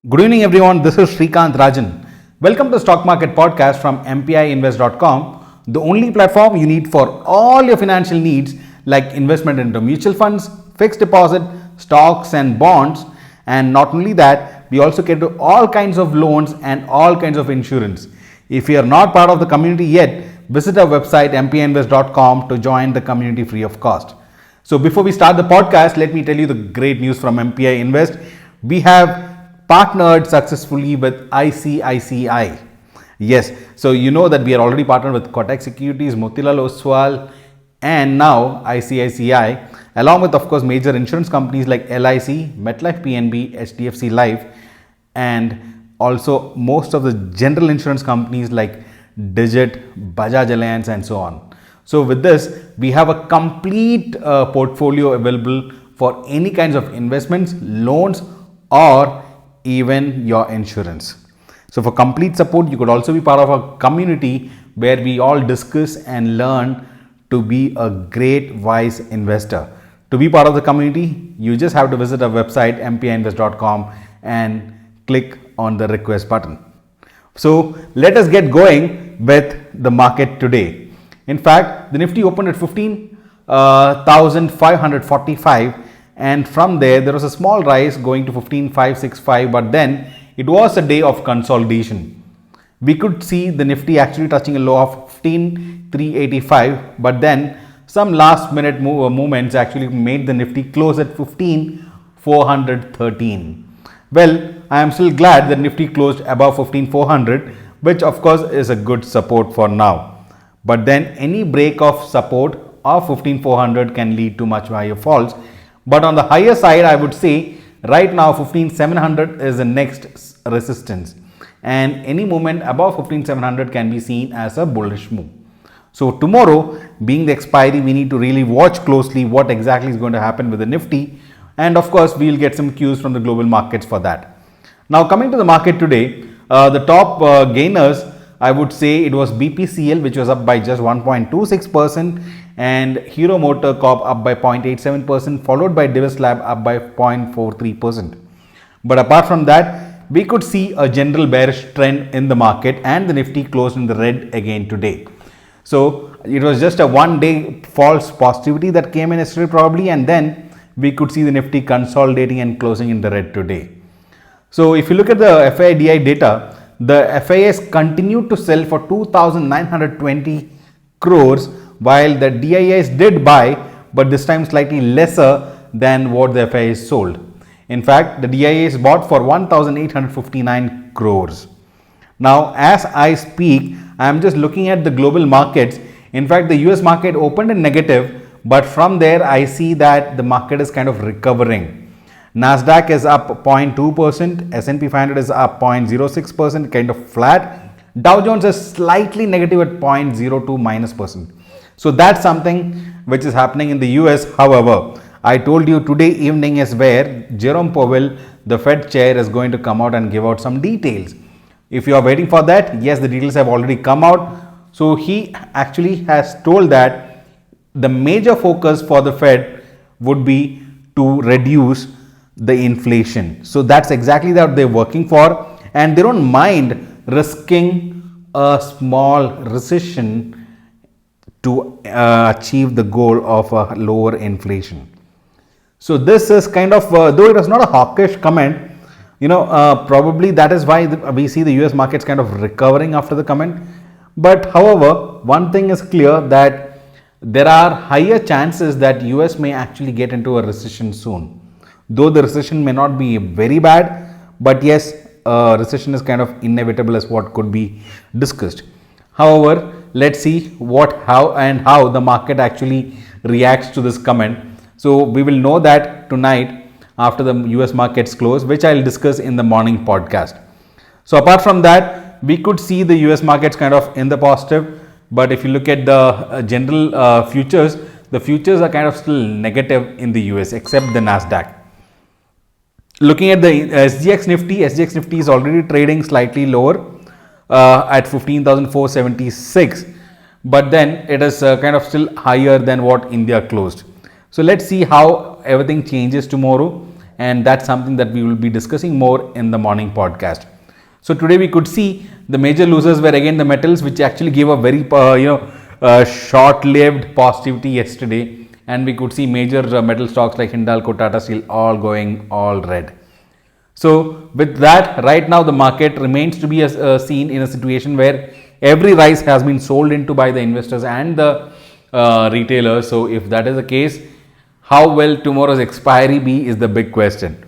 Good evening, everyone. This is Srikant Rajan. Welcome to Stock Market Podcast from MPIinvest.com, the only platform you need for all your financial needs like investment into mutual funds, fixed deposit, stocks, and bonds. And not only that, we also get to all kinds of loans and all kinds of insurance. If you are not part of the community yet, visit our website MPIinvest.com to join the community free of cost. So, before we start the podcast, let me tell you the great news from MPI Invest. We have partnered successfully with ICICI. Yes, so you know that we are already partnered with Kotak Securities, Motilal Oswal, and now ICICI, along with, of course, major insurance companies like LIC, MetLife PNB, HDFC Life, and also most of the general insurance companies like Digit, Bajaj Allianz, and so on. So with this, we have a complete portfolio available for any kinds of investments, loans, or even your insurance. So for complete support, you could also be part of a community where we all discuss and learn to be a great wise investor. To be part of the community, you just have to visit our website mpiinvest.com and click on the request button. So let us get going with the market today. In fact, the Nifty opened at 15,545, and from there was a small rise going to 15,565, but then it was a day of consolidation. We could see the Nifty actually touching a low of 15,385, but then some last minute movements actually made the Nifty close at 15,413. Well, I am still glad that Nifty closed above 15,400, which of course is a good support for now. But then any break of support of 15,400 can lead to much higher falls. But on the higher side, I would say right now 15,700 is the next resistance, and any movement above 15,700 can be seen as a bullish move. So tomorrow being the expiry, we need to really watch closely what exactly is going to happen with the Nifty, and of course we will get some cues from the global markets for that. Now coming to the market today, the top gainers, I would say it was BPCL, which was up by just 1.26%, and Hero Motor Corp up by 0.87%, followed by Divis Lab up by 0.43%. But apart from that, we could see a general bearish trend in the market, and the Nifty closed in the red again today. So it was just a one-day false positivity that came in yesterday probably, and then we could see the Nifty consolidating and closing in the red today. So if you look at the FIDI data, the FIS continued to sell for 2,920 crores, while the DIIs did buy, but this time slightly lesser than what the FIS sold. In fact, the DIIs bought for 1,859 crores. Now, as I speak, I am just looking at the global markets. In fact, the US market opened in negative, but from there I see that the market is kind of recovering. Nasdaq is up 0.2%, S&P 500 is up 0.06%, kind of flat. Dow Jones is slightly negative at 0.02 minus percent. So that's something which is happening in the US. However, I told you today evening is where Jerome Powell, the Fed chair, is going to come out and give out some details. If you are waiting for that, yes, the details have already come out. So he actually has told that the major focus for the Fed would be to reduce the inflation. So that's exactly what they're working for, and they don't mind risking a small recession to achieve the goal of a lower inflation. So this is kind of, though it is not a hawkish comment, probably that is why we see the US markets kind of recovering after the comment. But however, one thing is clear, that there are higher chances that US may actually get into a recession soon. Though the recession may not be very bad, but yes, recession is kind of inevitable as what could be discussed. However, let's see how the market actually reacts to this comment. So we will know that tonight after the US markets close, which I'll discuss in the morning podcast. So apart from that, we could see the US markets kind of in the positive, but if you look at the general futures, the futures are kind of still negative in the US except the Nasdaq. Looking at the SGX Nifty is already trading slightly lower at 15,476, but then it is kind of still higher than what India closed. So let's see how everything changes tomorrow. and that's something that we will be discussing more in the morning podcast. So today we could see the major losers were again the metals, which actually gave a very short-lived positivity yesterday, and we could see major metal stocks like Hindalco, Tata Steel all going all red. So with that, right now the market remains to be seen in a situation where every rise has been sold into by the investors and the retailers. So if that is the case, how will tomorrow's expiry be is the big question.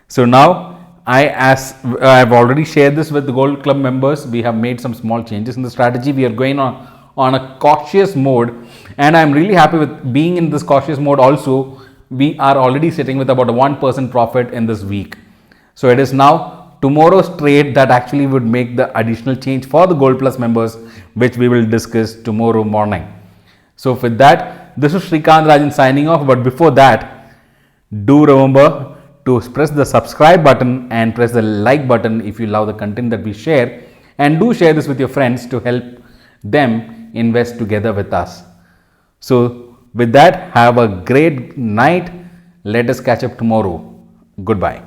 So now I've already shared this with the Gold Club members. We have made some small changes in the strategy. We are going on a cautious mode, and I'm really happy with being in this cautious mode. Also, we are already sitting with about a 1% profit in this week. So it is now tomorrow's trade that actually would make the additional change for the Gold Plus members, which we will discuss tomorrow morning. So with that, this is Srikant Rajan signing off. But before that, do remember to press the subscribe button and press the like button if you love the content that we share, and do share this with your friends to help them invest together with us. So with that, have a great night. Let us catch up tomorrow. Goodbye.